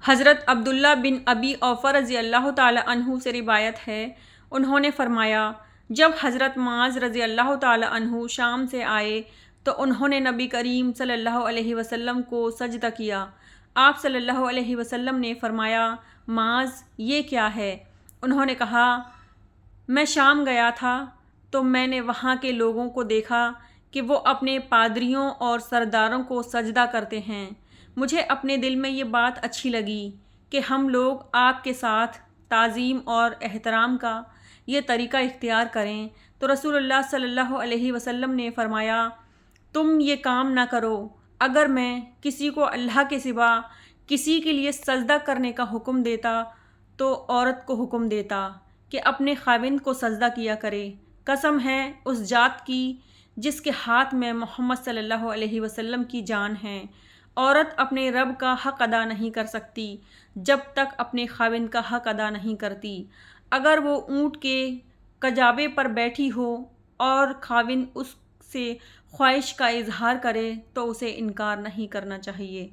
حضرت عبداللہ بن ابی اوفا رضی اللہ تعالی عنہ سے روایت ہے، انہوں نے فرمایا جب حضرت معاذ رضی اللہ تعالی عنہ شام سے آئے تو انہوں نے نبی کریم صلی اللہ علیہ وسلم کو سجدہ کیا۔ آپ صلی اللہ علیہ وسلم نے فرمایا معاذ یہ کیا ہے؟ انہوں نے کہا میں شام گیا تھا تو میں نے وہاں کے لوگوں کو دیکھا کہ وہ اپنے پادریوں اور سرداروں کو سجدہ کرتے ہیں۔ مجھے اپنے دل میں یہ بات اچھی لگی کہ ہم لوگ آپ کے ساتھ تعظیم اور احترام کا یہ طریقہ اختیار کریں، تو رسول اللہ صلی اللہ علیہ وسلم نے فرمایا تم یہ کام نہ کرو۔ اگر میں کسی کو اللہ کے سوا کسی کے لیے سجدہ کرنے کا حکم دیتا تو عورت کو حکم دیتا کہ اپنے خاوند کو سجدہ کیا کرے۔ قسم ہے اس ذات کی جس کے ہاتھ میں محمد صلی اللہ علیہ وسلم کی جان ہے، عورت اپنے رب کا حق ادا نہیں کر سکتی جب تک اپنے خاوند کا حق ادا نہیں کرتی۔ اگر وہ اونٹ کے کجاوے پر بیٹھی ہو اور خاوند اس سے خواہش کا اظہار کرے تو اسے انکار نہیں کرنا چاہیے۔